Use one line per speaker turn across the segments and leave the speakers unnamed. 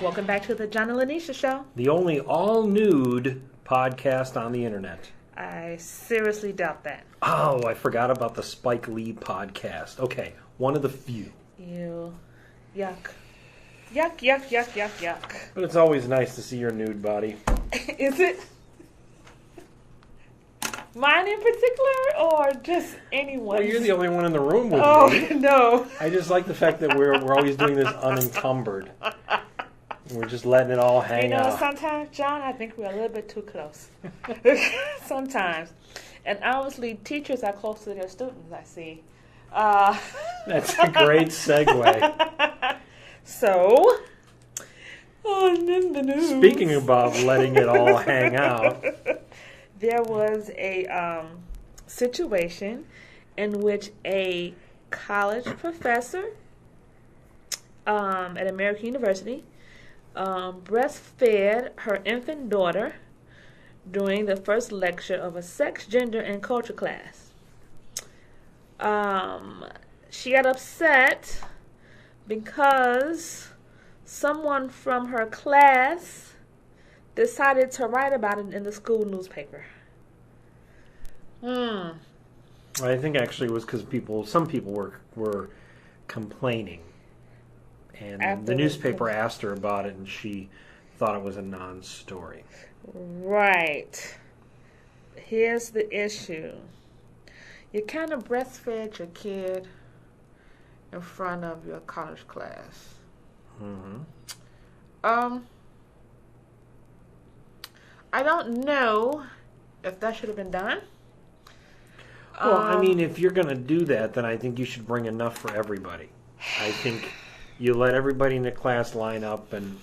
Welcome back to the John and Linetia Show.
The only all-nude podcast on the internet.
I seriously doubt that.
Oh, I forgot about the Spike Lee podcast. Okay, one of the few.
Ew. Yuck. Yuck, yuck, yuck, yuck, yuck.
But it's always nice to see your nude body.
Is it? Mine in particular, or just anyone?
Well, you're the only one in the room with me.
Oh, no.
I just like the fact that we're always doing this unencumbered. We're just letting it all hang out.
Sometimes, John, I think we're a little bit too close. Sometimes. And obviously, teachers are close to their students, I see.
That's a great segue.
So, in the news.
Speaking about letting it all hang out.
There was a situation in which a college professor at American University breastfed her infant daughter during the first lecture of a sex, gender, and culture class. She got upset because someone from her class decided to write about it in the school newspaper.
I think actually it was because some people were complaining. And the newspaper asked her about it, and she thought it was a non-story.
Right. Here's the issue. You kind of breastfed your kid in front of your college class. Mm-hmm. I don't know if that should have been done.
Well, I mean, if you're going to do that, then I think you should bring enough for everybody. I think you let everybody in the class line up and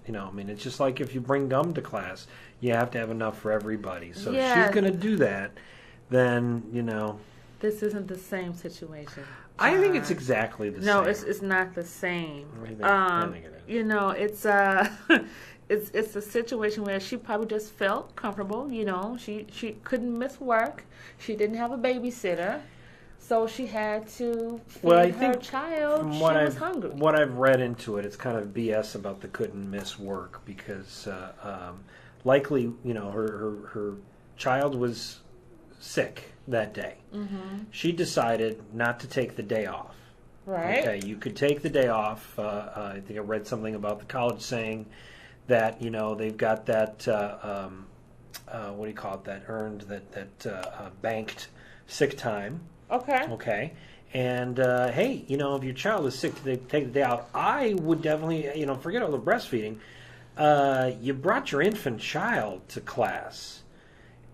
you know, I mean, it's just like if you bring gum to class, you have to have enough for everybody. So if she's going to do that, then, you know.
This isn't the same situation.
I think it's exactly the same.
No, it's not the same.
I think it is.
You know, it's it's a situation where she probably just felt comfortable. You know, she couldn't miss work. She didn't have a babysitter, so she had to feed her child. She was hungry.
What I've read into it, it's kind of BS about the couldn't miss work because likely, you know, her child was sick that day. Mm-hmm. She decided not to take the day off.
Right.
Okay, you could take the day off. I think I read something about the college saying that, you know, they've got that, what do you call it, that earned, that banked sick time.
Okay.
Okay. And, hey, you know, if your child is sick, they take the day out. I would definitely, you know, forget all the breastfeeding. You brought your infant child to class.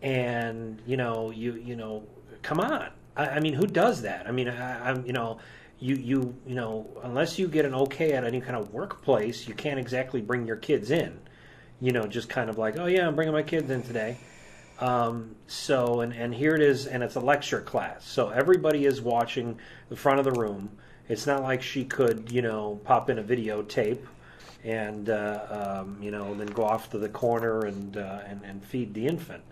And, you know, come on. I mean, who does that? I mean, I'm, you know, you know, unless you get an okay at any kind of workplace, you can't exactly bring your kids in. You know, just kind of like, oh yeah, I'm bringing my kids in today. So, and here it is, and it's a lecture class. So everybody is watching the front of the room. It's not like she could, you know, pop in a videotape and, you know, then go off to the corner and feed the infant.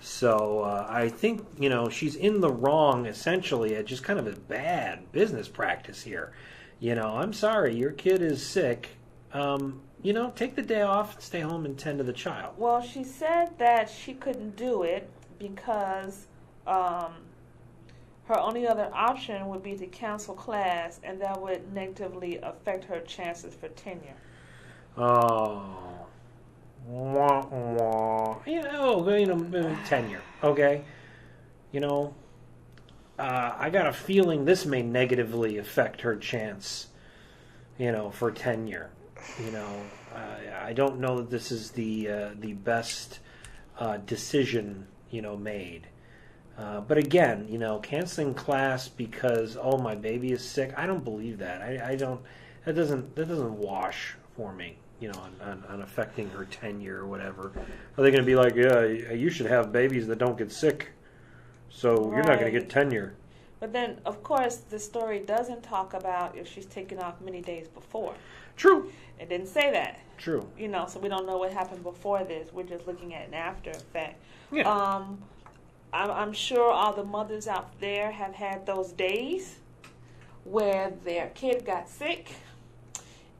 So I think, you know, she's in the wrong, essentially, at just kind of a bad business practice here. You know, I'm sorry, your kid is sick. You know, take the day off and stay home and tend to the child.
Well, she said that she couldn't do it because her only other option would be to cancel class, and that would negatively affect her chances for tenure.
Oh. Wah, wah. You know, tenure, okay? You know, I got a feeling this may negatively affect her chance, you know, for tenure. You know, I don't know that this is the best decision, you know, made. But again, you know, canceling class because, oh, my baby is sick, I don't believe that. I don't, that doesn't wash for me. You know, on affecting her tenure or whatever. Are they going to be like, yeah, you should have babies that don't get sick, so you're not going to get tenure?
But then, of course, the story doesn't talk about if she's taken off many days before.
True.
It didn't say that.
True.
You know, so we don't know what happened before this. We're just looking at an after effect.
Yeah.
I'm sure all the mothers out there have had those days where their kid got sick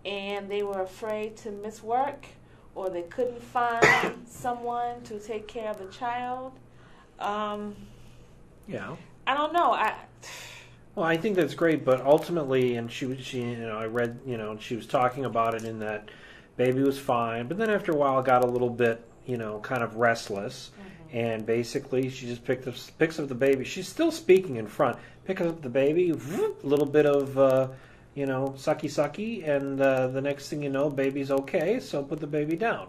and they were afraid to miss work, or they couldn't find someone to take care of the child.
Yeah.
I don't know.
Well, I think that's great, but ultimately, and I read, she was talking about it in that baby was fine, but then after a while, got a little bit, kind of restless, and basically, she just picks up the baby. She's still speaking in front, picks up the baby, a little bit of, sucky sucky, and the next thing you know, baby's okay, so put the baby down.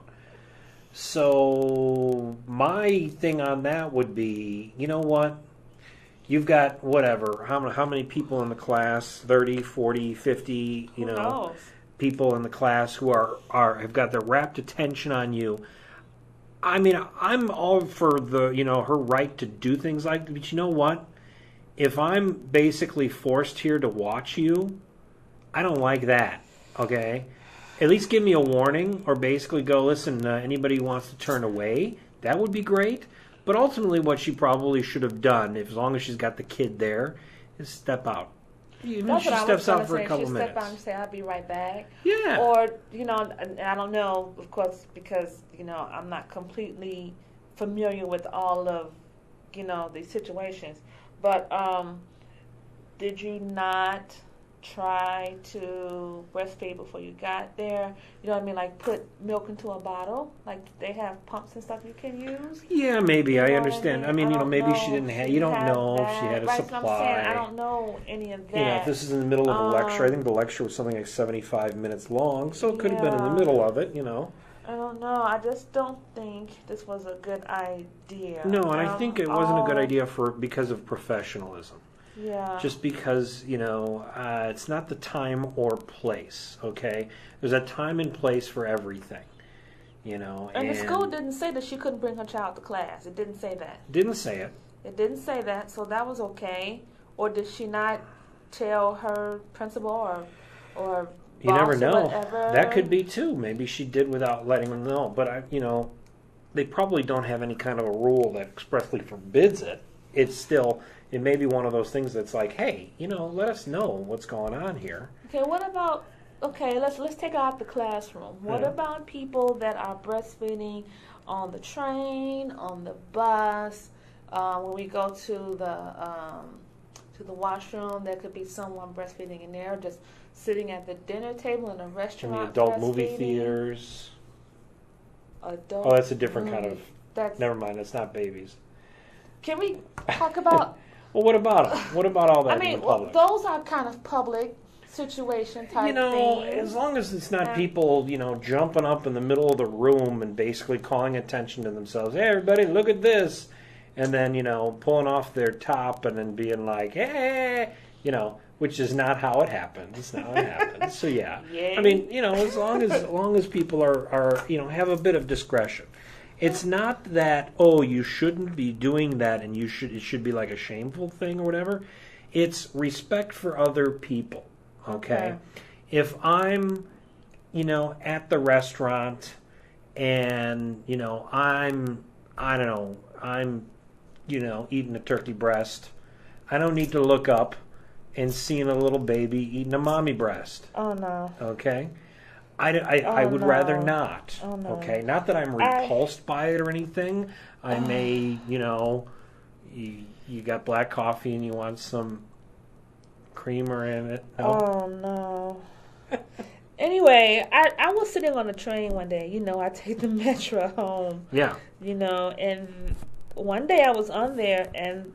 So my thing on that would be, you know what? You've got whatever, how many people in the class, 30, 40, 50,
Who knows?
people in the class who have got their rapt attention on you. I mean, I'm all for the, her right to do things like that, but you know what? If I'm basically forced here to watch you, I don't like that, okay? At least give me a warning, or basically go, listen, anybody who wants to turn away, that would be great. But ultimately what she probably should have done, as long as she's got the kid there, is step out. Even if she steps out for a couple minutes.
Step out and say, I'll be right back.
Yeah.
Or, I don't know, of course, because, I'm not completely familiar with all of, these situations. But did you not try to breastfeed before you got there? You know what I mean? Like put milk into a bottle. Like they have pumps and stuff you can use.
Yeah, maybe. I understand.
I mean,
maybe she didn't have. You don't know if she had a supply.
So I'm saying, I don't know any of that.
If this is in the middle of a lecture, I think the lecture was something like 75 minutes long, so it could have been in the middle of it.
I don't know. I just don't think this was a good idea.
No, and I think it wasn't a good idea because of professionalism.
Yeah.
Just because, it's not the time or place, okay? There's a time and place for everything, And
the school didn't say that she couldn't bring her child to class. It didn't say that.
Didn't say it.
It didn't say that, so that was okay. Or did she not tell her principal or
you never know.
Whatever?
That could be too. Maybe she did without letting them know. But, they probably don't have any kind of a rule that expressly forbids it. It's still... It may be one of those things that's like, hey, let us know what's going on here.
Okay, what about? Okay, let's take out the classroom. What about people that are breastfeeding on the train, on the bus, when we go to the washroom? There could be someone breastfeeding in there, just sitting at the dinner table in a restaurant.
In the adult movie theaters.
Adult.
Oh, that's a different kind of. Never mind, that's not babies.
Can we talk about?
Well, what about them? What about all that in the public?
Those are kind of public situation type things.
As long as it's not people, jumping up in the middle of the room and basically calling attention to themselves. Hey, everybody, look at this. And then, pulling off their top and then being like, hey, which is not how it happens. It's not how it happens. So, yeah. I mean, as long as people are have a bit of discretion. It's not that, you shouldn't be doing that and it should be like a shameful thing or whatever. It's respect for other people, okay? If I'm, at the restaurant and, I'm eating a turkey breast, I don't need to look up and seeing a little baby eating a mommy breast.
Oh, no.
Okay? I would rather not.
Oh, no.
Okay, not that I'm repulsed by it or anything. I may, you got black coffee and you want some creamer in it. No?
Oh no. Anyway, I was sitting on the train one day. I take the metro home.
Yeah.
And one day I was on there and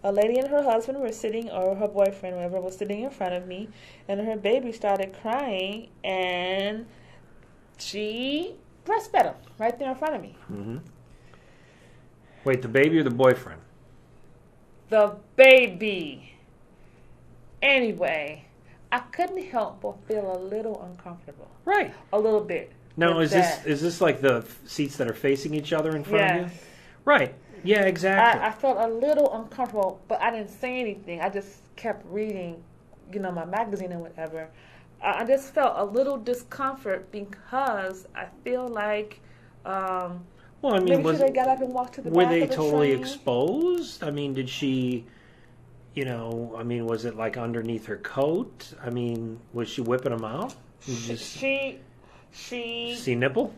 a lady and her husband were sitting, or her boyfriend, whoever, was sitting in front of me, and her baby started crying, and she breastfed him right there in front of me.
Mm-hmm. Wait, the baby or the boyfriend?
The baby. Anyway, I couldn't help but feel a little uncomfortable.
Right.
A little bit.
Now, is this like the seats that are facing each other in front of you? Right. Yeah, exactly.
I felt a little uncomfortable, but I didn't say anything. I just kept reading, my magazine and whatever. I just felt a little discomfort because I feel like maybe should they got up and walked to the back of the train?
Were they totally exposed? I mean, did she, was it like underneath her coat? I mean, was she whipping them out? You just
She
see nipple?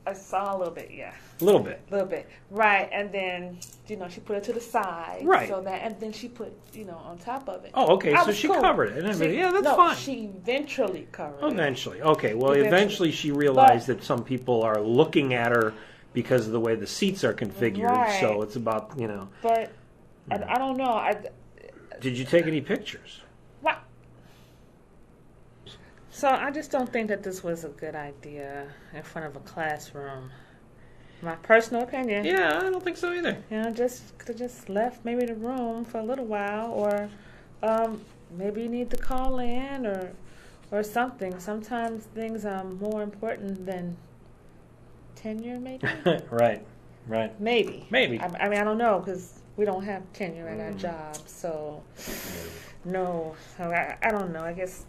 I saw a little bit, yeah.
A little bit.
A little bit. Right. And then, she put it to the side.
Right.
So that, and then she put, on top of it.
Oh, okay.
I
So
was
she
cool.
covered it. Yeah, that's fine.
She eventually covered it.
Eventually. Okay. Well,
Eventually.
eventually she realized that some people are looking at her because of the way the seats are configured.
Right.
So it's about,
But I don't know.
Did you take any pictures?
What? So I just don't think that this was a good idea in front of a classroom. My personal opinion.
Yeah, I don't think so either.
Just could have just left maybe the room for a little while, or maybe you need to call in or something. Sometimes things are more important than tenure, maybe.
Right.
Maybe.
Maybe.
I mean, I don't know because we don't have tenure at our job, so no. So I don't know. I guess.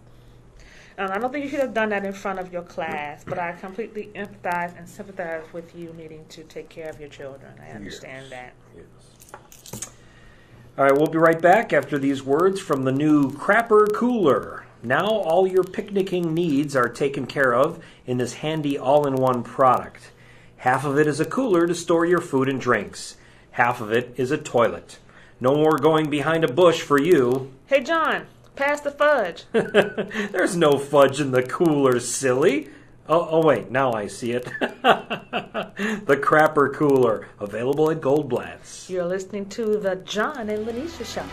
I don't think you should have done that in front of your class, but I completely empathize and sympathize with you needing to take care of your children. I understand that.
Yes. All right, we'll be right back after these words from the new Crapper Cooler. Now all your picnicking needs are taken care of in this handy all-in-one product. Half of it is a cooler to store your food and drinks. Half of it is a toilet. No more going behind a bush for you.
Hey, John. Pass the fudge.
There's no fudge in the cooler, silly. Oh, wait, now I see it. The Crapper Cooler, available at Goldblatt's.
You're listening to the John and Linetia Show.